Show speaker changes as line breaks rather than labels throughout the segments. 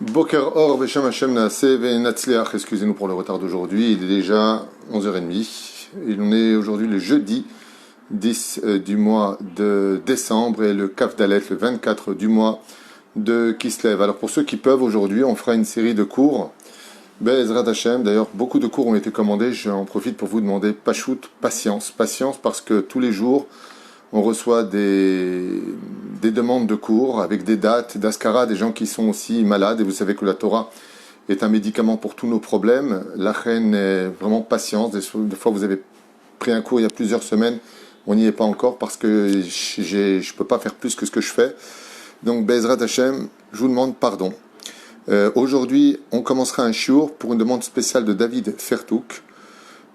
Boker Or, Beshem Hashem Naaseh Ve'Natzliach, excusez-nous pour le retard d'aujourd'hui, il est déjà 11h30. On est aujourd'hui le jeudi 10 du mois de décembre et le Kaf Dalet, le 24 du mois de Kislev. Alors pour ceux qui peuvent, aujourd'hui, on fera une série de cours. Be'ezrat Hashem, d'ailleurs beaucoup de cours ont été commandés, j'en profite pour vous demander Pachout, patience parce que tous les jours, on reçoit des demandes de cours avec des dates, d'Askara, des gens qui sont aussi malades. Et vous savez que la Torah est un médicament pour tous nos problèmes. La reine est vraiment patience. Des fois, vous avez pris un cours il y a plusieurs semaines. On n'y est pas encore parce que je ne peux pas faire plus que ce que je fais. Donc, Be'ezrat Hashem, je vous demande pardon. Aujourd'hui, on commencera un shiur pour une demande spéciale de David Fertouk,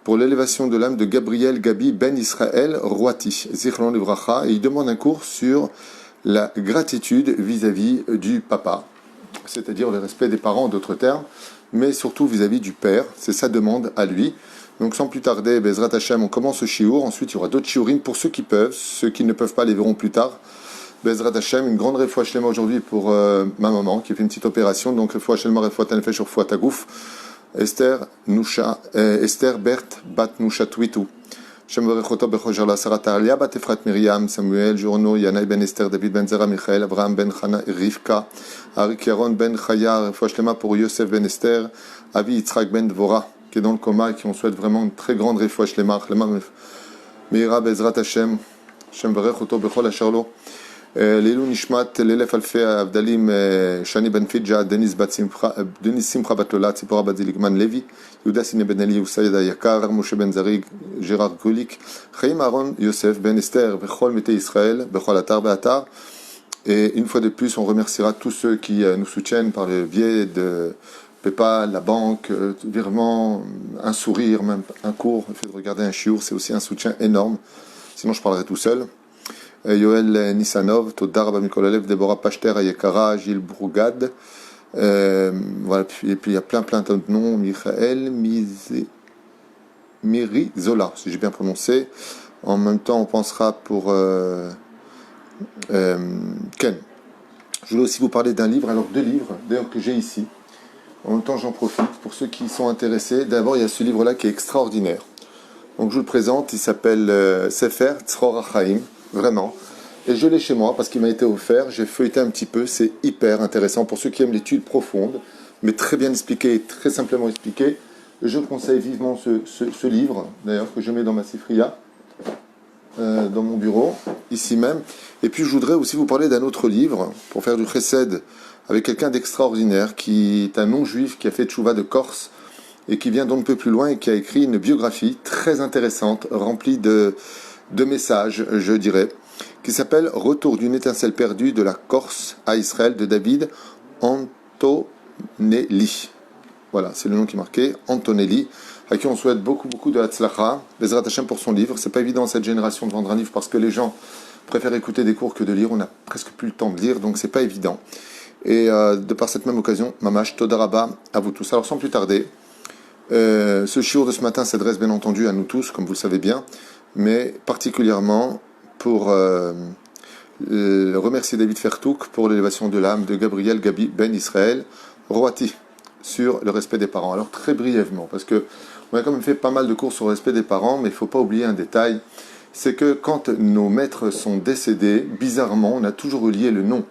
pour l'élévation de l'âme de Gabriel Gabi Ben Israël Roati, Zichron Livracha, et il demande un cours sur la gratitude vis-à-vis du papa, c'est-à-dire le respect des parents en d'autres termes, mais surtout vis-à-vis du père, c'est sa demande à lui. Donc sans plus tarder, Bezrat Hashem, on commence ce shiur, ensuite il y aura d'autres shiurim pour ceux qui peuvent, ceux qui ne peuvent pas les verront plus tard. Bezrat Hashem, une grande refoua shlema aujourd'hui pour ma maman qui fait une petite opération, donc refoua shlema refoua tanefesh refoua tagouf. Esther Bert Bat Nusha Twitu. Shem Berechoto Bechojar la Sarah Talia Bat Efrat Miriam, Samuel, Journo, Yanaï Ben Esther, David Ben Zera, Michael, Abraham Ben Chana, Rivka, Arik Yaron Ben Chaya, Refouachlema pour Yosef Ben Esther, Avi Yitzhak Ben Dvora, qui est dans le coma et qui on souhaite vraiment une très grande Refouachlema, Meira Bezrat Hashem, Shem Berechoto Bechol Asharlo. Lilou Nishmat, l'élève Alfé Abdalim, Shani Ben Fidja, Denis Simcha Batlola, Tzipora Badziligman Levi, Yuda Sine Ben Eli, Usaïda Yakar, Moshe Ben Zarig, Gérard Gulik, Chaim Aaron, Yosef Ben Esther, Bechol Mete Israël, Bechol Atar Beatar. Et une fois de plus, on remerciera tous ceux qui nous soutiennent par le biais de PayPal, la banque, virement, un sourire, même un cours, le fait de regarder un chiour, c'est aussi un soutien énorme. Sinon, je parlerai tout seul. Yoel Nissanov, Todar Bamikolalev, Deborah Pachter, Ayekara, Gilles Brougad. Voilà, et puis il y a plein de noms. Michael Miri Zola, si j'ai bien prononcé. En même temps, on pensera pour Ken. Je voulais aussi vous parler d'un livre, alors deux livres, d'ailleurs que j'ai ici. En même temps, j'en profite pour ceux qui sont intéressés. D'abord, il y a ce livre-là qui est extraordinaire. Donc, je vous le présente. Il s'appelle Sefer Tzror HaChaim. Vraiment. Et je l'ai chez moi parce qu'il m'a été offert. J'ai feuilleté un petit peu. C'est hyper intéressant pour ceux qui aiment l'étude profonde, mais très bien expliqué, très simplement expliqué. Je conseille vivement ce livre, d'ailleurs, que je mets dans ma sifria, dans mon bureau, ici même. Et puis, je voudrais aussi vous parler d'un autre livre pour faire du chesed avec quelqu'un d'extraordinaire qui est un non-juif qui a fait tchouva de Corse et qui vient d'un peu plus loin et qui a écrit une biographie très intéressante, remplie de messages, je dirais, qui s'appelle Retour d'une étincelle perdue de la Corse à Israël de David Antonelli. Voilà, c'est le nom qui est marqué, Antonelli, à qui on souhaite beaucoup de Hatzlacha, Bezrat Hashem pour son livre. C'est pas évident cette génération de vendre un livre parce que les gens préfèrent écouter des cours que de lire. On n'a presque plus le temps de lire, donc c'est pas évident. Et de par cette même occasion, Mamash Todaraba à vous tous. Alors sans plus tarder, ce shiur de ce matin s'adresse bien entendu à nous tous, comme vous le savez bien, mais particulièrement pour remercier David Fertouk pour l'élévation de l'âme de Gabriel Gabi Ben Israël Roati sur le respect des parents. Alors très brièvement, parce que on a quand même fait pas mal de cours sur le respect des parents, mais il ne faut pas oublier un détail, c'est que quand nos maîtres sont décédés, bizarrement, on a toujours relié le nom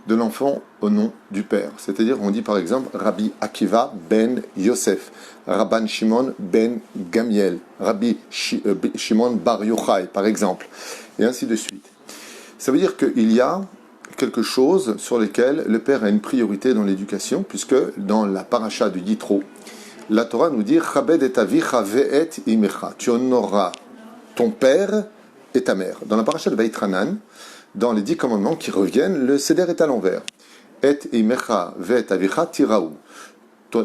de l'enfant au nom du père. C'est-à-dire, on dit par exemple Rabbi Akiva ben Yosef, Rabban Shimon ben Gamiel, Rabbi Shimon bar Yochai, par exemple, et ainsi de suite. Ça veut dire qu'il y a quelque chose sur lequel le père a une priorité dans l'éducation, puisque dans la paracha du Yitro, la Torah nous dit Chabed et avicha ve'et imecha. Tu honoreras ton père et ta mère. Dans la paracha de Vaïtranan, dans les 10 commandements qui reviennent, le seder est à l'envers. Et imecha ve'et avicha tiraou.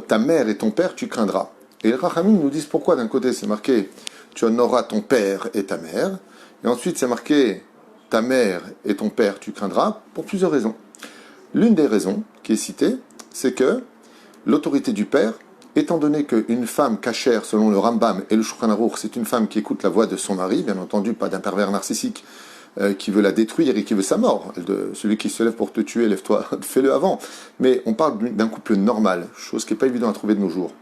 Ta mère et ton père, tu craindras. Et les Rachamim nous disent pourquoi d'un côté c'est marqué tu honoreras ton père et ta mère, et ensuite c'est marqué ta mère et ton père, tu craindras, pour plusieurs raisons. L'une des raisons qui est citée, c'est que l'autorité du père, étant donné qu'une femme cachère, selon le Rambam et le Shulchan Aruch, c'est une femme qui écoute la voix de son mari, bien entendu pas d'un pervers narcissique, qui veut la détruire et qui veut sa mort. Celui qui se lève pour te tuer, lève-toi, fais-le avant. Mais on parle d'un couple normal, chose qui n'est pas évidente à trouver de nos jours.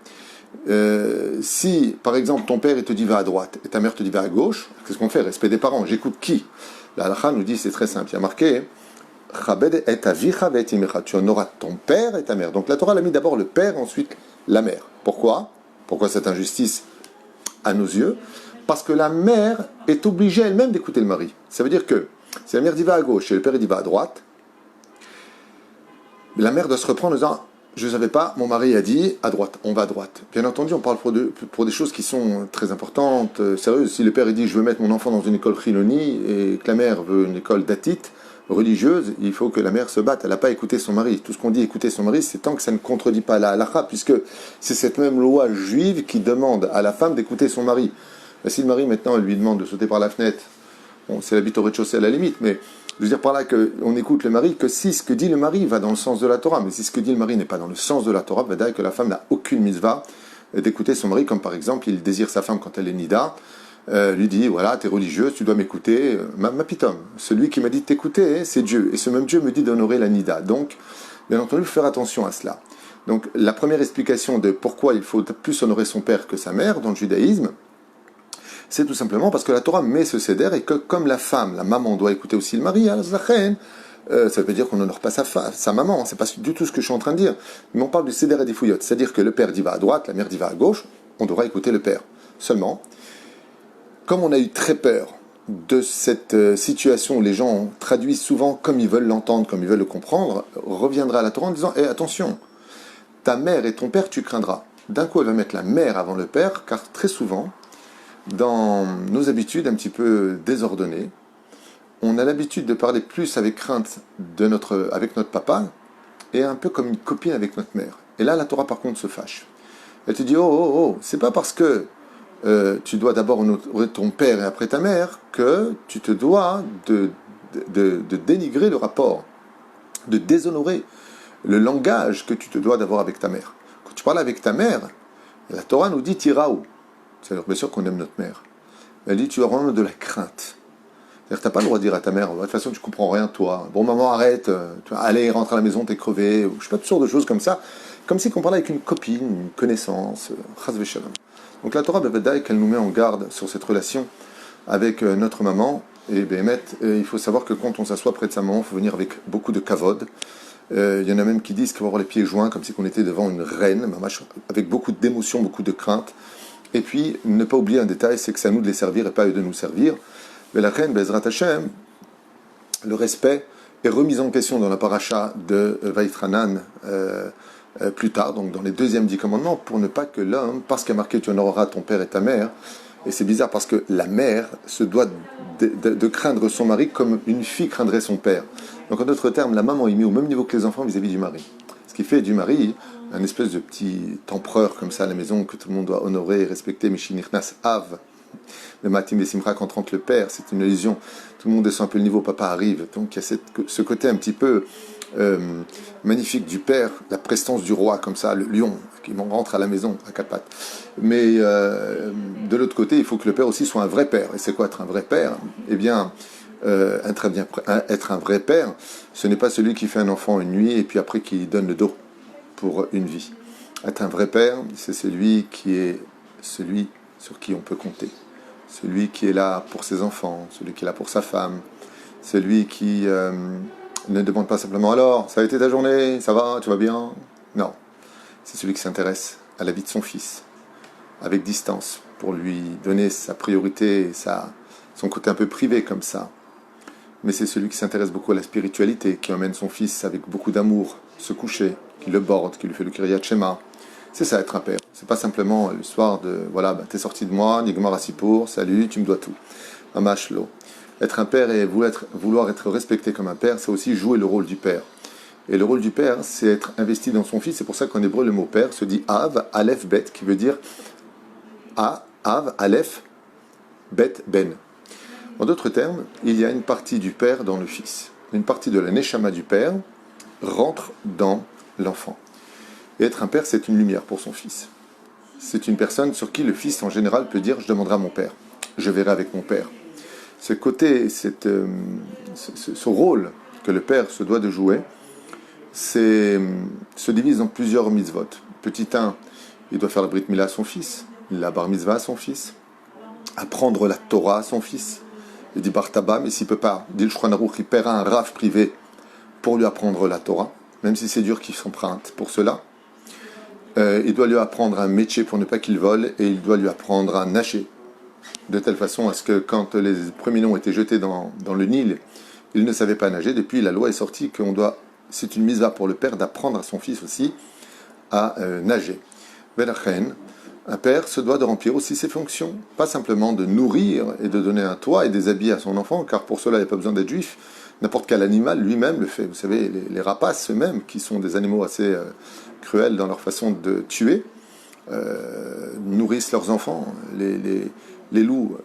Si, par exemple, ton père il te dit va à droite et ta mère te dit va à gauche, qu'est-ce qu'on fait? Respect des parents. J'écoute qui? La halakha nous dit, c'est très simple, il y a marqué tu honoreras ton père et ta mère. Donc la Torah l'a mis d'abord le père, ensuite la mère. Pourquoi? Pourquoi cette injustice à nos yeux? Parce que la mère est obligée elle-même d'écouter le mari. Ça veut dire que si la mère dit va à gauche et le père dit va à droite, la mère doit se reprendre en disant je ne savais pas, mon mari a dit à droite, on va à droite. Bien entendu, on parle pour des choses qui sont très importantes, sérieuses. Si le père dit je veux mettre mon enfant dans une école chiloni et que la mère veut une école datite, religieuse, il faut que la mère se batte. Elle n'a pas écouté son mari. Tout ce qu'on dit écouter son mari, c'est tant que ça ne contredit pas la halakha, puisque c'est cette même loi juive qui demande à la femme d'écouter son mari. Et si le mari maintenant lui demande de sauter par la fenêtre, bon, c'est l'habit au rez-de-chaussée à la limite, mais je veux dire par là qu'on écoute le mari que si ce que dit le mari va dans le sens de la Torah, mais si ce que dit le mari n'est pas dans le sens de la Torah, ben que la femme n'a aucune mitzvah d'écouter son mari, comme par exemple il désire sa femme quand elle est nida, lui dit voilà, t'es religieuse, tu dois m'écouter, ma pitom. Celui qui m'a dit de t'écouter, c'est Dieu, et ce même Dieu me dit d'honorer la nida. Donc, bien entendu, faire attention à cela. Donc, la première explication de pourquoi il faut plus honorer son père que sa mère dans le judaïsme, c'est tout simplement parce que la Torah met ce seder et que comme la femme, la maman doit écouter aussi le mari, ça veut dire qu'on n'honore pas sa maman, c'est pas du tout ce que je suis en train de dire. Mais on parle du seder et des fouillottes, c'est-à-dire que le père dit va à droite, la mère dit va à gauche, on devra écouter le père. Seulement, comme on a eu très peur de cette situation où les gens traduisent souvent comme ils veulent l'entendre, comme ils veulent le comprendre, reviendra à la Torah en disant attention, ta mère et ton père tu craindras. D'un coup elle va mettre la mère avant le père, car très souvent, dans nos habitudes un petit peu désordonnées, on a l'habitude de parler plus avec crainte avec notre papa et un peu comme une copine avec notre mère. Et là, la Torah par contre se fâche. Elle te dit c'est pas parce que tu dois d'abord honorer ton père et après ta mère que tu te dois de dénigrer le rapport, de déshonorer le langage que tu te dois d'avoir avec ta mère. Quand tu parles avec ta mère, la Torah nous dit tiraou. C'est-à-dire, bien sûr qu'on aime notre mère. Elle dit, tu as vraiment de la crainte. C'est-à-dire, tu n'as pas le droit de dire à ta mère, de toute façon, tu ne comprends rien, toi. Bon, maman, arrête. Allez, rentre à la maison, t'es crevé. Ou, je ne sais pas, toutes sortes de choses comme ça. Comme si on parlait avec une copine, une connaissance. Chas v'shalom. Donc, la Torah, qu'elle nous met en garde sur cette relation avec notre maman. Et Béhémet, il faut savoir que quand on s'assoit près de sa maman, il faut venir avec beaucoup de kavod. Il y en a même qui disent qu'il faut avoir les pieds joints, comme si on était devant une reine, avec beaucoup d'émotion, beaucoup de crainte. Et puis, ne pas oublier un détail, c'est que c'est à nous de les servir et pas eux de nous servir. Mais la reine, Bezrat Hashem, le respect est remis en question dans la paracha de Vaïtranan plus tard, donc dans les deuxièmes 10 commandements, pour ne pas que l'homme, parce qu'il y a marqué tu honoreras ton père et ta mère, et c'est bizarre parce que la mère se doit de craindre son mari comme une fille craindrait son père. Donc en d'autres termes, la maman est mise au même niveau que les enfants vis-à-vis du mari. Ce qui fait du mari un espèce de petit empereur comme ça à la maison que tout le monde doit honorer et respecter. Mishinichnas Av, le Matim et Simcha, quand rentre le père, c'est une illusion. Tout le monde descend un peu le niveau, papa arrive. Donc il y a ce côté un petit peu magnifique du père, la prestance du roi comme ça, le lion qui rentre à la maison à quatre pattes. Mais de l'autre côté, il faut que le père aussi soit un vrai père. Et c'est quoi être un vrai père? Eh bien, être un vrai père, ce n'est pas celui qui fait un enfant une nuit et puis après qui donne le dos pour une vie. Être un vrai père, c'est celui sur qui on peut compter. Celui qui est là pour ses enfants, celui qui est là pour sa femme, celui qui ne demande pas simplement alors, ça a été ta journée, ça va, tu vas bien? Non, c'est celui qui s'intéresse à la vie de son fils, avec distance, pour lui donner sa priorité, son côté un peu privé comme ça. Mais c'est celui qui s'intéresse beaucoup à la spiritualité, qui emmène son fils avec beaucoup d'amour se coucher, qui le borde, qui lui fait le Kiryat Shema. C'est ça être un père. C'est pas simplement l'histoire de voilà, t'es sorti de moi, Nigmar Asipour, salut, tu me dois tout. Mamash lo. Être un père et vouloir être respecté comme un père, c'est aussi jouer le rôle du père. Et le rôle du père, c'est être investi dans son fils. C'est pour ça qu'en hébreu, le mot père se dit Av, Aleph, Bet, qui veut dire Av, Aleph, Bet, Ben. En d'autres termes, il y a une partie du père dans le fils. Une partie de la neshama du père rentre dans l'enfant. Et être un père, c'est une lumière pour son fils. C'est une personne sur qui le fils, en général, peut dire « je demanderai à mon père, je verrai avec mon père ». ce rôle que le père se doit de jouer, se divise en plusieurs mitzvot. Petit 1, il doit faire la brit mila à son fils, la bar mitzvah à son fils, apprendre la Torah à son fils. Il dit bar taba, mais s'il ne peut pas, dit le Shulchan Aruch, il paiera un raf privé pour lui apprendre la Torah, même si c'est dur qu'il s'emprunte pour cela. Il doit lui apprendre un métier pour ne pas qu'il vole, et il doit lui apprendre à nager, de telle façon à ce que quand les premiers noms étaient jetés dans le Nil, il ne savait pas nager. Depuis, la loi est sortie c'est une mitzvah pour le père d'apprendre à son fils aussi à nager. Velachen, un père se doit de remplir aussi ses fonctions, pas simplement de nourrir et de donner un toit et des habits à son enfant, car pour cela il n'y a pas besoin d'être juif. N'importe quel animal lui-même le fait. Vous savez, les rapaces eux-mêmes, qui sont des animaux assez cruels dans leur façon de tuer, nourrissent leurs enfants. Les loups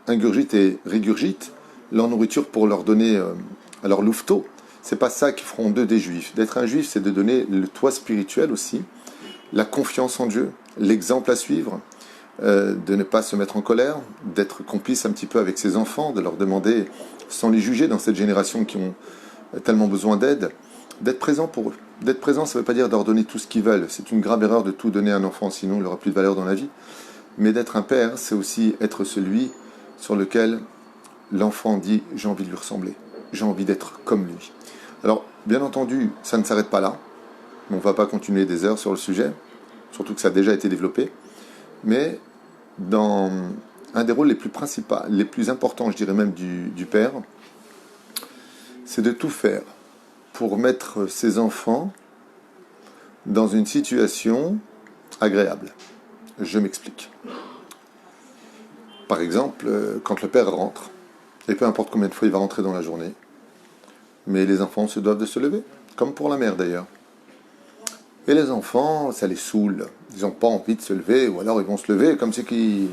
ingurgitent et régurgitent leur nourriture pour leur donner à leur louveteau. C'est pas ça qui feront d'eux des juifs. D'être un juif, c'est de donner le toit spirituel aussi, la confiance en Dieu, l'exemple à suivre, de ne pas se mettre en colère, d'être complice un petit peu avec ses enfants, de leur demander, sans les juger dans cette génération qui ont tellement besoin d'aide, d'être présent pour eux. D'être présent, ça ne veut pas dire de leur donner tout ce qu'ils veulent. C'est une grave erreur de tout donner à un enfant, sinon il n'aura plus de valeur dans la vie. Mais d'être un père, c'est aussi être celui sur lequel l'enfant dit « j'ai envie de lui ressembler, j'ai envie d'être comme lui ». Alors, bien entendu, ça ne s'arrête pas là. On ne va pas continuer des heures sur le sujet, surtout que ça a déjà été développé. Mais dans un des rôles les plus principaux, les plus importants, je dirais même, du père, c'est de tout faire pour mettre ses enfants dans une situation agréable. Je m'explique. Par exemple, quand le père rentre, et peu importe combien de fois il va rentrer dans la journée, mais les enfants se doivent de se lever, comme pour la mère d'ailleurs. Et les enfants, ça les saoule. Ils n'ont pas envie de se lever, ou alors ils vont se lever comme c'est qu'ils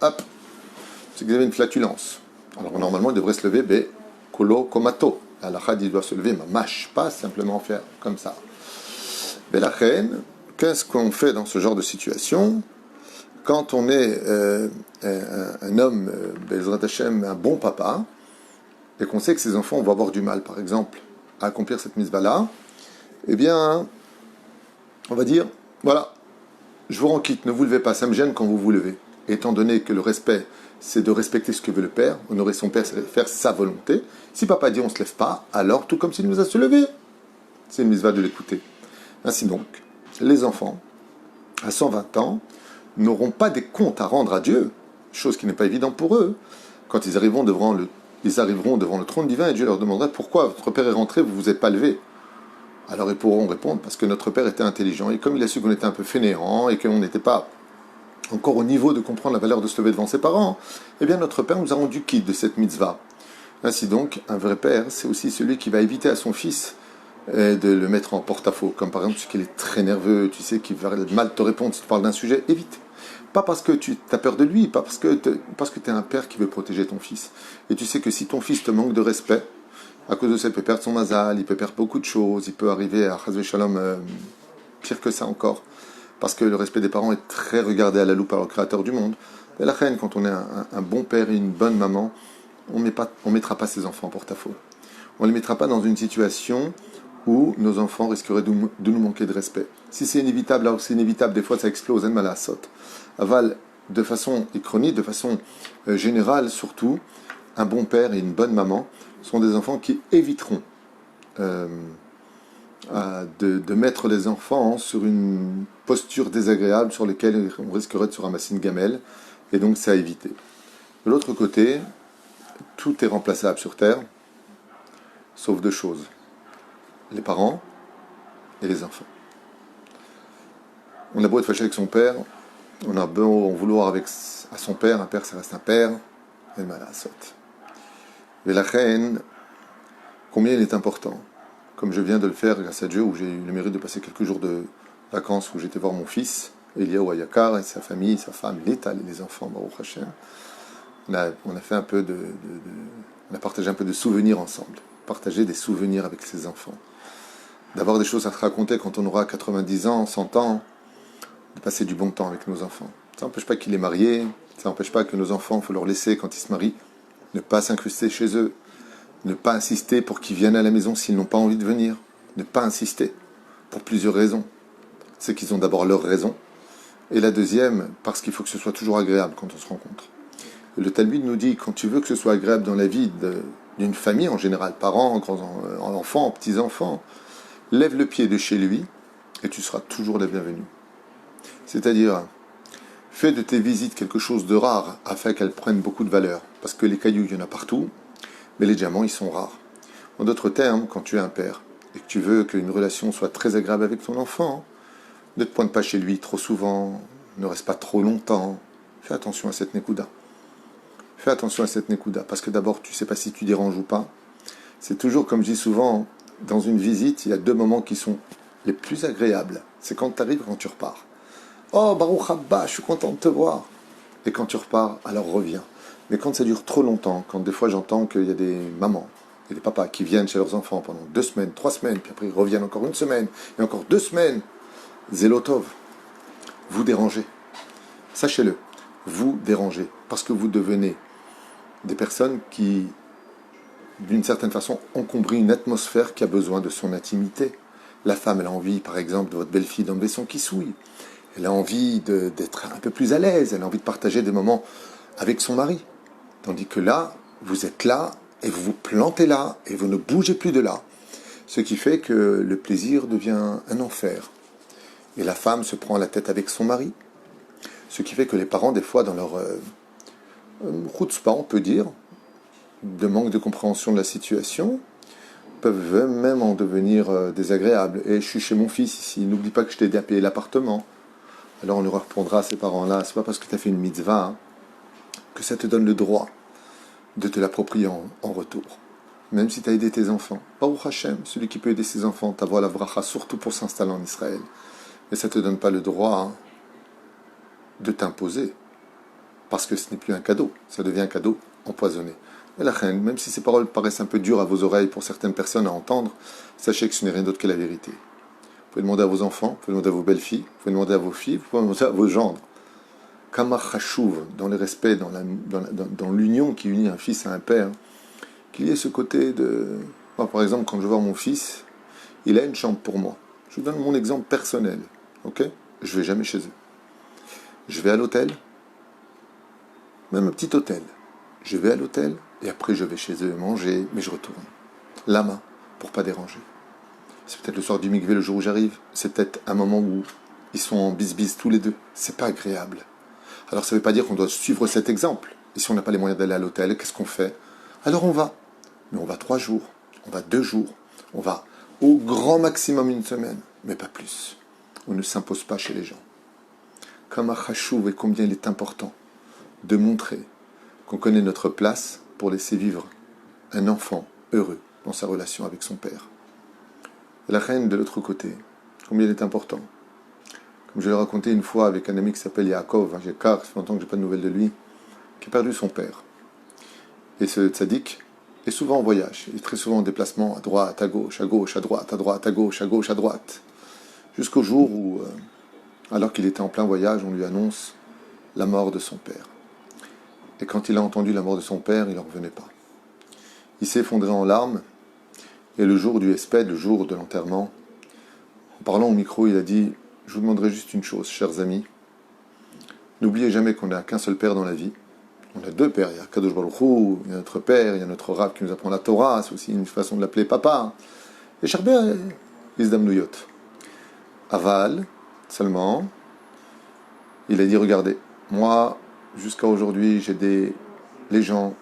avaient une flatulence. Alors normalement, ils devraient se lever, kolo komato. La khad, il doit se lever, mamash, pas simplement faire comme ça. Mais la reine, qu'est-ce qu'on fait dans ce genre de situation? Quand on est un homme, Bezrat Hashem, un bon papa, et qu'on sait que ses enfants vont avoir du mal, par exemple, à accomplir cette mitzvah-là, eh bien, on va dire, voilà, je vous rends quitte, ne vous levez pas, ça me gêne quand vous vous levez. Et étant donné que le respect, c'est de respecter ce que veut le père, honorer son père, c'est faire sa volonté. Si papa dit on ne se lève pas, alors tout comme s'il nous a se lever. C'est une mitzvah de l'écouter. Ainsi donc, les enfants, à 120 ans, n'auront pas des comptes à rendre à Dieu, chose qui n'est pas évidente pour eux. Quand ils arriveront devant le trône divin et Dieu leur demandera pourquoi votre père est rentré, vous ne vous êtes pas levé. Alors ils pourront répondre parce que notre père était intelligent et comme il a su qu'on était un peu fainéant et qu'on n'était pas encore au niveau de comprendre la valeur de se lever devant ses parents, eh bien notre père nous a rendu quitte de cette mitzvah. Ainsi donc, un vrai père, c'est aussi celui qui va éviter à son fils de le mettre en porte-à-faux. Comme par exemple, tu sais qu'il est très nerveux, tu sais qu'il va mal te répondre si tu parles d'un sujet, évite. Pas parce que tu as peur de lui, pas parce que tu es un père qui veut protéger ton fils. Et tu sais que si ton fils te manque de respect, à cause de ça, il peut perdre son mazal, il peut perdre beaucoup de choses, il peut arriver à Chazvé Shalom, pire que ça encore, parce que le respect des parents est très regardé à la loupe par le créateur du monde. Et la reine, quand on est un bon père et une bonne maman, on ne mettra pas ses enfants en porte-à-faux. On ne les mettra pas dans une situation où nos enfants risqueraient de nous manquer de respect. Si c'est inévitable, alors c'est inévitable, des fois ça explose, en malasot. Aval, de façon chronique, de façon générale surtout, un bon père et une bonne maman sont des enfants qui éviteront de mettre les enfants sur une posture désagréable sur laquelle on risquerait de se ramasser une gamelle, et donc c'est à éviter. De l'autre côté, tout est remplaçable sur Terre, sauf deux choses, les parents et les enfants. On a beau être fâché avec son père, on a beau en vouloir à son père, un père ça reste un père, et malasot. Mais la reine, combien il est important, comme je viens de le faire grâce à Dieu, où j'ai eu le mérite de passer quelques jours de vacances, où j'étais voir mon fils, Eliaou Ayakar, et sa famille, sa femme, l'étal et les enfants, Baruch Hashem. On a fait un peu on a partagé un peu de souvenirs ensemble, partager des souvenirs avec ses enfants, d'avoir des choses à se raconter quand on aura 90 ans, 100 ans, de passer du bon temps avec nos enfants. Ça n'empêche pas qu'il est marié, ça n'empêche pas que nos enfants, il faut leur laisser quand ils se marient, ne pas s'incruster chez eux, ne pas insister pour qu'ils viennent à la maison s'ils n'ont pas envie de venir, ne pas insister, pour plusieurs raisons. C'est qu'ils ont d'abord leurs raisons, et la deuxième, parce qu'il faut que ce soit toujours agréable quand on se rencontre. Le Talmud nous dit, quand tu veux que ce soit agréable dans la vie d'une famille, en général, parents, enfants, petits-enfants, lève le pied de chez lui, et tu seras toujours la bienvenue. C'est-à-dire, fais de tes visites quelque chose de rare, afin qu'elles prennent beaucoup de valeur. Parce que les cailloux, il y en a partout, mais les diamants, ils sont rares. En d'autres termes, quand tu es un père, et que tu veux qu'une relation soit très agréable avec ton enfant, ne te pointe pas chez lui trop souvent, ne reste pas trop longtemps. Fais attention à cette Nekuda. Fais attention à cette Nekuda, parce que d'abord, tu ne sais pas si tu déranges ou pas. C'est toujours, comme je dis souvent, dans une visite, il y a deux moments qui sont les plus agréables. C'est quand tu arrives et quand tu repars. Oh, Baruch Haba, je suis content de te voir. Et quand tu repars, alors reviens. Mais quand ça dure trop longtemps, quand des fois j'entends qu'il y a des mamans et des papas qui viennent chez leurs enfants pendant 2 semaines, 3 semaines, puis après ils reviennent encore 1 semaine, et encore 2 semaines, Zélotov, vous dérangez. Sachez-le, vous dérangez. Parce que vous devenez des personnes qui, d'une certaine façon, encombrent une atmosphère qui a besoin de son intimité. La femme, elle a envie, par exemple, de votre belle-fille d'enlever son kissouille. Elle a envie d'être un peu plus à l'aise. Elle a envie de partager des moments avec son mari. Tandis que là, vous êtes là, et vous vous plantez là, et vous ne bougez plus de là. Ce qui fait que le plaisir devient un enfer. Et la femme se prend la tête avec son mari. Ce qui fait que les parents, des fois, dans leur chutzpah, on peut dire, de manque de compréhension de la situation, peuvent même en devenir désagréables. Et je suis chez mon fils ici, n'oublie pas que je t'ai aidé à payer l'appartement. Alors on leur répondra à ces parents-là, c'est pas parce que tu as fait une mitzvah hein, que ça te donne le droit de te l'approprier en retour. Même si tu as aidé tes enfants. Baruch Hashem, celui qui peut aider ses enfants, t'avoir la bracha, surtout pour s'installer en Israël. Mais ça ne te donne pas le droit hein, de t'imposer. Parce que ce n'est plus un cadeau, ça devient un cadeau empoisonné. Et la reine, même si ces paroles paraissent un peu dures à vos oreilles pour certaines personnes à entendre, sachez que ce n'est rien d'autre que la vérité. Vous pouvez demander à vos enfants, vous pouvez demander à vos belles-filles, vous pouvez demander à vos filles, vous pouvez demander à vos gendres. Kama chashuv, dans le respect, dans l'union qui unit un fils à un père, qu'il y ait ce côté de... Moi, par exemple, quand je vois mon fils, il a une chambre pour moi. Je vous donne mon exemple personnel, ok? Je ne vais jamais chez eux. Je vais à l'hôtel, même un petit hôtel. Je vais à l'hôtel, et après je vais chez eux manger, mais je retourne. Lama, pour pas déranger. C'est peut-être le soir du mikvé, le jour où j'arrive. C'est peut-être un moment où ils sont en bis-bis tous les deux. C'est pas agréable. Alors ça ne veut pas dire qu'on doit suivre cet exemple. Et si on n'a pas les moyens d'aller à l'hôtel, qu'est-ce qu'on fait? Alors on va. Mais on va 3 jours, on va 2 jours, on va au grand maximum 1 semaine, mais pas plus. On ne s'impose pas chez les gens. Comme à Chachouv et combien il est important de montrer qu'on connaît notre place pour laisser vivre un enfant heureux dans sa relation avec son père. Et la reine de l'autre côté, combien il est important. Comme je l'ai raconté une fois avec un ami qui s'appelle Yaakov, j'ai ça fait longtemps que je n'ai pas de nouvelles de lui, qui a perdu son père. Et ce tzaddik est souvent en voyage, il est très souvent en déplacement à droite, à gauche, à droite, à gauche, à gauche, à droite. Jusqu'au jour où, alors qu'il était en plein voyage, on lui annonce la mort de son père. Et quand il a entendu la mort de son père, il n'en revenait pas. Il s'est effondré en larmes, et le jour du Hesped, le jour de l'enterrement, en parlant au micro, il a dit « Je vous demanderai juste une chose, chers amis. N'oubliez jamais qu'on n'a qu'un seul père dans la vie. On a 2 pères. Il y a Kadosh Baruch Hu, il y a notre père, il y a notre Rav qui nous apprend la Torah. C'est aussi une façon de l'appeler papa. Et Charbet, Izdam Nouyot. Aval, seulement, il a dit « Regardez, moi, jusqu'à aujourd'hui, j'ai aidé les gens,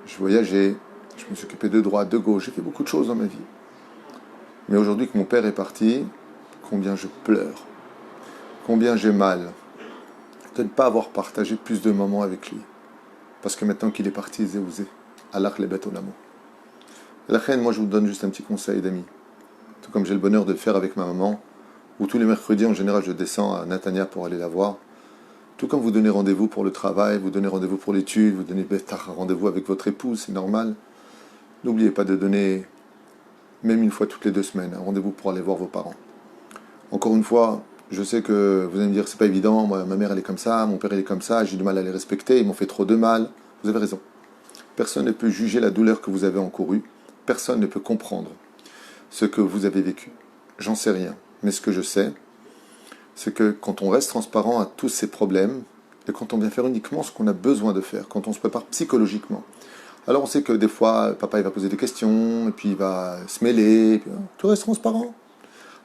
je voyageais, je me suis occupé de droite, de gauche, j'ai fait beaucoup de choses dans ma vie. Mais aujourd'hui que mon père est parti, combien je pleure, combien j'ai mal de ne pas avoir partagé plus de moments avec lui. Parce que maintenant qu'il est parti, Zéouzé, Allah les bêtes au namo. La reine, moi je vous donne juste un petit conseil d'amis. Tout comme j'ai le bonheur de le faire avec ma maman, où tous les mercredis en général je descends à Natania pour aller la voir. Tout comme vous donnez rendez-vous pour le travail, vous donnez rendez-vous pour l'étude, vous donnez rendez-vous avec votre épouse, c'est normal. N'oubliez pas de donner, même une fois toutes les 2 semaines, un rendez-vous pour aller voir vos parents. Encore une fois, je sais que vous allez me dire c'est pas évident, moi, ma mère elle est comme ça, mon père il est comme ça, j'ai du mal à les respecter, ils m'ont fait trop de mal. Vous avez raison. Personne ne peut juger la douleur que vous avez encourue. Personne ne peut comprendre ce que vous avez vécu. J'en sais rien. Mais ce que je sais, c'est que quand on reste transparent à tous ces problèmes, et quand on vient faire uniquement ce qu'on a besoin de faire, quand on se prépare psychologiquement, alors on sait que des fois, papa il va poser des questions, et puis il va se mêler, et puis, tu restes transparent.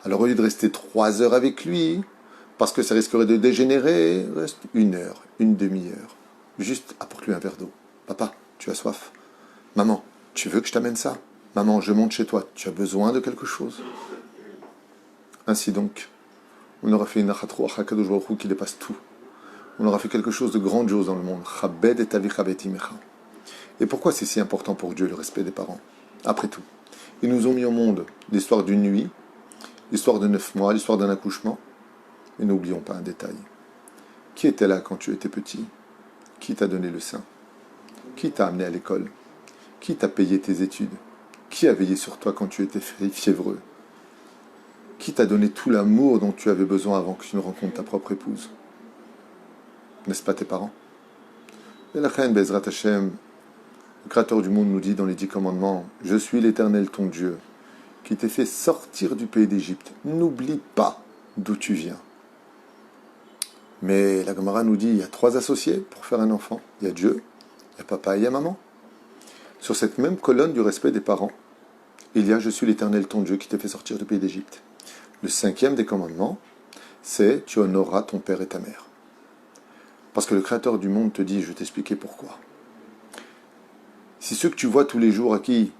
Alors au lieu de rester 3 heures avec lui, parce que ça risquerait de dégénérer, reste 1 heure, une demi-heure. Juste apporte-lui un verre d'eau. Papa, tu as soif. Maman, tu veux que je t'amène ça? Maman, je monte chez toi, tu as besoin de quelque chose? Ainsi donc, on aura fait une achatro achakadosh baruch hu qui dépasse tout. On aura fait quelque chose de grandiose dans le monde. Chabed et avicha betimecha. Et pourquoi c'est si important pour Dieu le respect des parents? Après tout, ils nous ont mis au monde l'histoire d'une nuit, l'histoire de 9 mois, l'histoire d'un accouchement. Et n'oublions pas un détail. Qui était là quand tu étais petit? Qui t'a donné le sein? Qui t'a amené à l'école? Qui t'a payé tes études? Qui a veillé sur toi quand tu étais fiévreux? Qui t'a donné tout l'amour dont tu avais besoin avant que tu ne rencontres ta propre épouse? N'est-ce pas tes parents? Et la reine Bezrat Hashem, le Créateur du monde, nous dit dans les 10 commandements, « Je suis l'Éternel ton Dieu, qui t'ai fait sortir du pays d'Égypte. N'oublie pas d'où tu viens. » Mais la Gemara nous dit, il y a 3 associés pour faire un enfant. Il y a Dieu, il y a papa et il y a maman. Sur cette même colonne du respect des parents, il y a « Je suis l'Éternel ton Dieu qui t'ai fait sortir du pays d'Égypte ». Le 5e des commandements, c'est « Tu honoreras ton père et ta mère ». Parce que le Créateur du monde te dit, je vais t'expliquer pourquoi. Si ceux que tu vois tous les jours à qui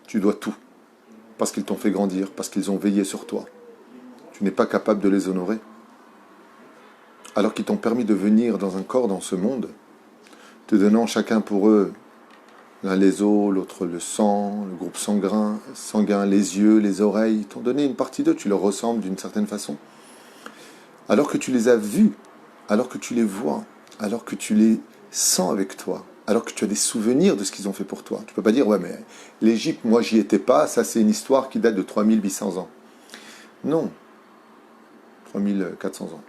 tu dois tout, parce qu'ils t'ont fait grandir, parce qu'ils ont veillé sur toi, tu n'es pas capable de les honorer, alors qu'ils t'ont permis de venir dans un corps dans ce monde, te donnant chacun pour eux l'un les os, l'autre le sang, le groupe sanguin, les yeux, les oreilles, ils t'ont donné une partie d'eux, tu leur ressembles d'une certaine façon. Alors que tu les as vus, alors que tu les vois, alors que tu les sens avec toi, alors que tu as des souvenirs de ce qu'ils ont fait pour toi. Tu ne peux pas dire, ouais mais l'Égypte, moi j'y étais pas, ça c'est une histoire qui date de 3800 ans. Non, 3400 ans.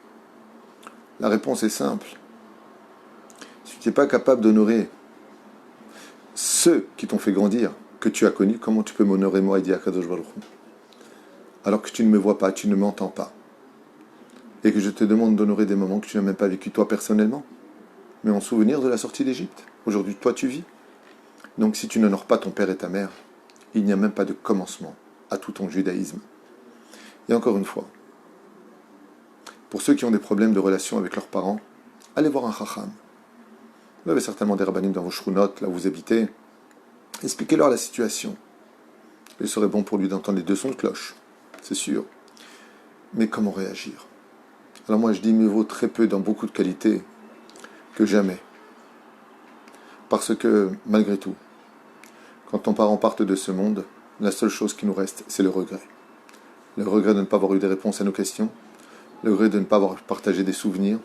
La réponse est simple. Si tu n'es pas capable d'honorer ceux qui t'ont fait grandir, que tu as connus, comment tu peux m'honorer moi et dire Kadosh Baruch Hu? Alors que tu ne me vois pas, tu ne m'entends pas. Et que je te demande d'honorer des moments que tu n'as même pas vécu toi personnellement, mais en souvenir de la sortie d'Égypte. Aujourd'hui, toi tu vis. Donc si tu n'honores pas ton père et ta mère, il n'y a même pas de commencement à tout ton judaïsme. Et encore une fois, pour ceux qui ont des problèmes de relation avec leurs parents, allez voir un chacham. Vous avez certainement des rabbanim dans vos shrunotes, là où vous habitez. Expliquez-leur la situation. Il serait bon pour lui d'entendre les 2 sons de cloche, c'est sûr. Mais comment réagir? Alors moi je dis, mieux vaut très peu dans beaucoup de qualités que jamais. Parce que, malgré tout, quand ton parent parte de ce monde, la seule chose qui nous reste, c'est le regret. Le regret de ne pas avoir eu des réponses à nos questions, le regret de ne pas avoir partagé des souvenirs.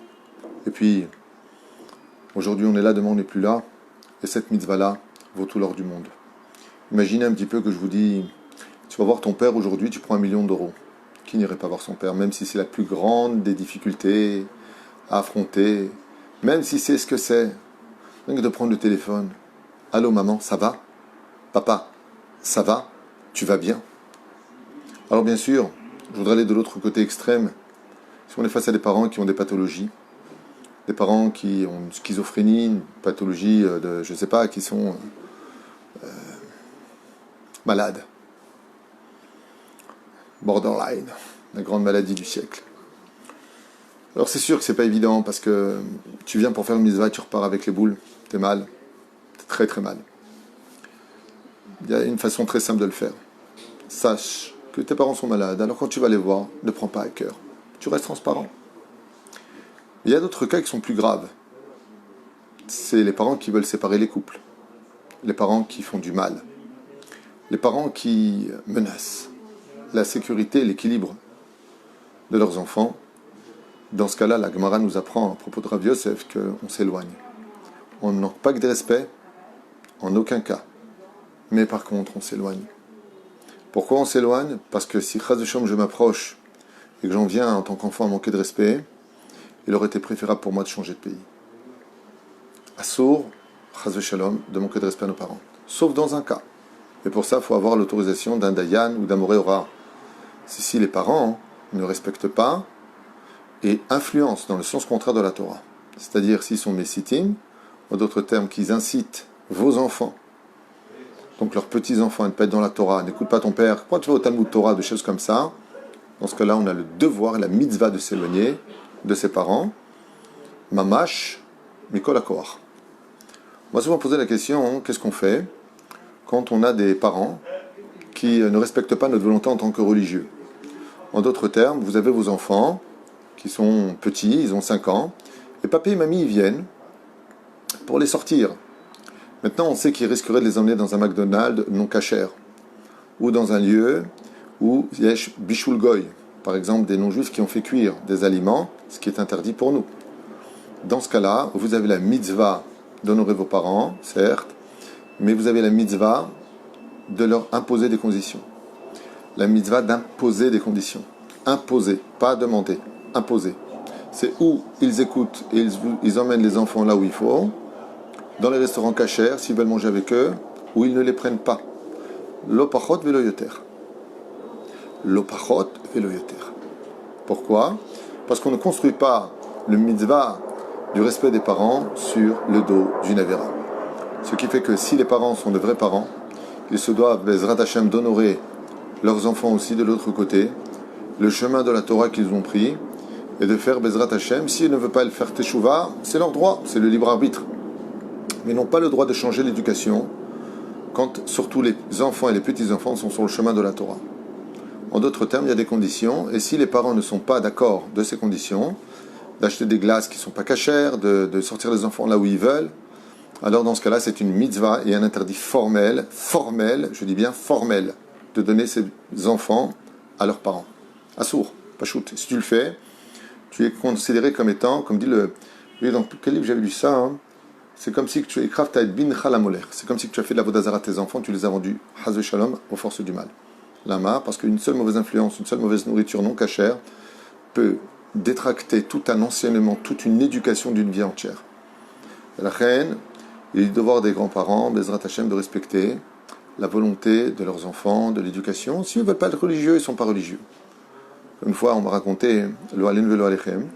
Et puis, aujourd'hui on est là, demain on n'est plus là, et cette mitzvah-là vaut tout l'or du monde. Imaginez un petit peu que je vous dis, tu vas voir ton père aujourd'hui, tu prends 1 million d'euros. Qui n'irait pas voir son père, même si c'est la plus grande des difficultés à affronter, même si c'est ce que c'est, rien que de prendre le téléphone. Allô maman, ça va? Papa, ça va? Tu vas bien? Alors bien sûr, je voudrais aller de l'autre côté extrême. Si on est face à des parents qui ont des pathologies, des parents qui ont une schizophrénie, une pathologie de, je ne sais pas, qui sont malades. Borderline, la grande maladie du siècle. Alors c'est sûr que c'est pas évident parce que tu viens pour faire une mitzvah, tu repars avec les boules, t'es mal, t'es très très mal. Il y a une façon très simple de le faire. Sache que tes parents sont malades, alors quand tu vas les voir, ne prends pas à cœur. Tu restes transparent. Il y a d'autres cas qui sont plus graves. C'est les parents qui veulent séparer les couples, les parents qui font du mal, les parents qui menacent la sécurité et l'équilibre de leurs enfants. Dans ce cas-là, la Gemara nous apprend à propos de Rav Yosef qu'on s'éloigne. On ne manque pas que de respect, en aucun cas. Mais par contre, on s'éloigne. Pourquoi on s'éloigne? Parce que si Chaz V'Shalom je m'approche et que j'en viens en tant qu'enfant à manquer de respect, il aurait été préférable pour moi de changer de pays. Assour, chas v'shalom, de manquer de respect à nos parents. Sauf dans un cas. Et pour ça, il faut avoir l'autorisation d'un dayan ou d'un moré ora. C'est si les parents ne respectent pas et influencent dans le sens contraire de la Torah. C'est-à-dire s'ils sont messitim, en d'autres termes, qu'ils incitent vos enfants, donc leurs petits-enfants, à ne pas être dans la Torah, n'écoute pas ton père, pourquoi tu vas au Talmud Torah, des choses comme ça. Dans ce cas-là, on a le devoir et la mitzvah de s'éloigner de ses parents. Mamash, Mikol HaKoach. On va souvent poser la question, qu'est-ce qu'on fait quand on a des parents qui ne respectent pas notre volonté en tant que religieux? En d'autres termes, vous avez vos enfants qui sont petits, ils ont 5 ans, et papy et mamie ils viennent pour les sortir. Maintenant, on sait qu'ils risqueraient de les emmener dans un McDonald's non cachère, ou dans un lieu où il y a Bishul Goy, par exemple des non-juifs qui ont fait cuire des aliments, ce qui est interdit pour nous. Dans ce cas-là, vous avez la mitzvah d'honorer vos parents, certes, mais vous avez la mitzvah de leur imposer des conditions. La mitzvah d'imposer des conditions. Imposer, pas demander, imposer. C'est où ils écoutent et ils emmènent les enfants là où il faut, dans les restaurants cachers, s'ils veulent manger avec eux, ou ils ne les prennent pas. Lo pachot velo yoter. Lo pachot velo yoter. Pourquoi? Parce qu'on ne construit pas le mitzvah du respect des parents sur le dos d'une avéra. Ce qui fait que si les parents sont de vrais parents, ils se doivent, Bezrat Hashem, d'honorer leurs enfants aussi de l'autre côté, le chemin de la Torah qu'ils ont pris, et de faire Bezrat Hashem. S'ils ne veulent pas le faire Teshuvah, c'est leur droit, c'est le libre arbitre. Mais n'ont pas le droit de changer l'éducation quand surtout les enfants et les petits-enfants sont sur le chemin de la Torah. En d'autres termes, il y a des conditions, et si les parents ne sont pas d'accord de ces conditions, d'acheter des glaces qui ne sont pas cachères, de sortir les enfants là où ils veulent, alors dans ce cas-là, c'est une mitzvah et un interdit formel, je dis bien formel, de donner ces enfants à leurs parents. Assour, pas shoot. Si tu le fais, tu es considéré comme étant, comme dit le... Dans quel livre j'avais lu ça, hein? C'est comme si tu es écrave ta bin chalamoler. C'est comme si tu as fait de la vodazara à tes enfants, tu les as vendus, haz shalom, aux forces du mal. Lama, parce qu'une seule mauvaise influence, une seule mauvaise nourriture non cachère peut détracter tout un enseignement, toute une éducation d'une vie entière. La reine, il est du devoir des grands-parents, Bezrat Hashem, de respecter la volonté de leurs enfants, de l'éducation. S'ils ne veulent pas être religieux, ils ne sont pas religieux. Une fois, on m'a raconté, le Alen Velo Alechem,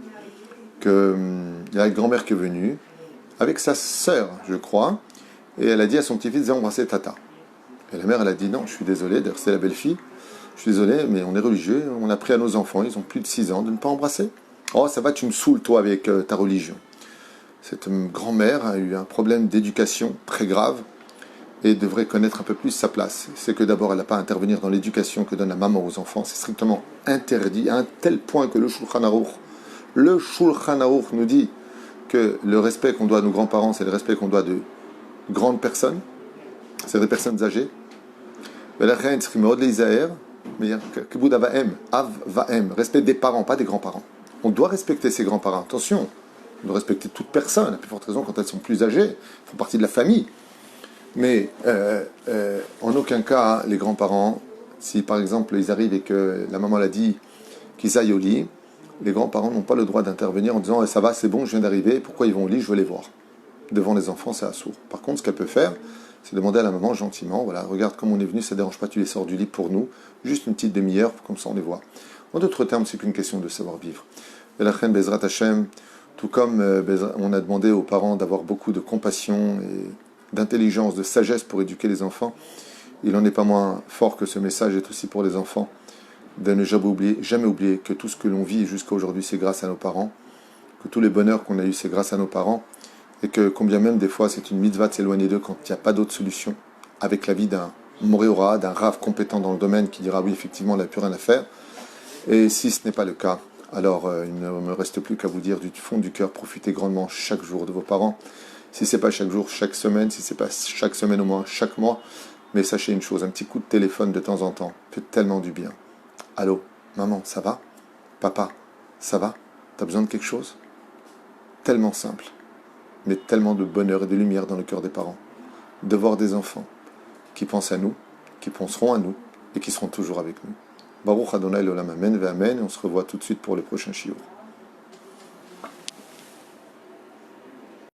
qu'il y a une grand-mère qui est venue, avec sa sœur, je crois, et elle a dit à son petit-fils, viens embrasser Tata. Et la mère, elle a dit, non, je suis désolé, d'ailleurs c'est la belle-fille, je suis désolé, mais on est religieux, on a pris à nos enfants, ils ont plus de 6 ans, de ne pas embrasser. Oh, ça va, tu me saoules, toi, avec ta religion. Cette grand-mère a eu un problème d'éducation très grave et devrait connaître un peu plus sa place. C'est que d'abord, elle n'a pas à intervenir dans l'éducation que donne la maman aux enfants, c'est strictement interdit, à un tel point que le Shulchan Aruch nous dit que le respect qu'on doit à nos grands-parents, c'est le respect qu'on doit de grandes personnes, c'est des personnes âgées. Respect des parents, pas des grands-parents. On doit respecter ses grands-parents. Attention, on doit respecter toute personne, à plus forte raison quand elles sont plus âgées, font partie de la famille. Mais en aucun cas, les grands-parents, si par exemple ils arrivent et que la maman l'a dit qu'ils aillent au lit, les grands-parents n'ont pas le droit d'intervenir en disant ça va, c'est bon, je viens d'arriver, pourquoi ils vont au lit, je veux les voir. Devant les enfants, c'est assourd. Par contre, ce qu'elle peut faire, c'est demander à la maman gentiment, voilà, regarde comme on est venu, ça ne dérange pas, tu les sors du lit pour nous, juste une petite demi-heure, comme ça on les voit. En d'autres termes, c'est qu'une question de savoir-vivre. Et la reine Bezrat Hashem, tout comme on a demandé aux parents d'avoir beaucoup de compassion et d'intelligence, de sagesse pour éduquer les enfants, il n'en est pas moins fort que ce message est aussi pour les enfants, de ne jamais oublier que tout ce que l'on vit jusqu'à aujourd'hui, c'est grâce à nos parents, que tous les bonheurs qu'on a eus, c'est grâce à nos parents, et que combien même des fois c'est une mitzvah de s'éloigner d'eux quand il n'y a pas d'autre solution, avec l'avis d'un moréora, d'un rave compétent dans le domaine qui dira oui, effectivement, on n'a plus rien à faire. Et si ce n'est pas le cas, alors il ne me reste plus qu'à vous dire du fond du cœur, profitez grandement chaque jour de vos parents. Si ce n'est pas chaque jour, chaque semaine, si ce n'est pas chaque semaine au moins, chaque mois, mais sachez une chose, un petit coup de téléphone de temps en temps fait tellement du bien. Allô, maman, ça va? Papa, ça va? T'as besoin de quelque chose? Tellement simple, mais tellement de bonheur et de lumière dans le cœur des parents. De voir des enfants qui pensent à nous, qui penseront à nous et qui seront toujours avec nous. Baruch Adonai l'olam amen ve amen, et on se revoit tout de suite pour le prochain shiur.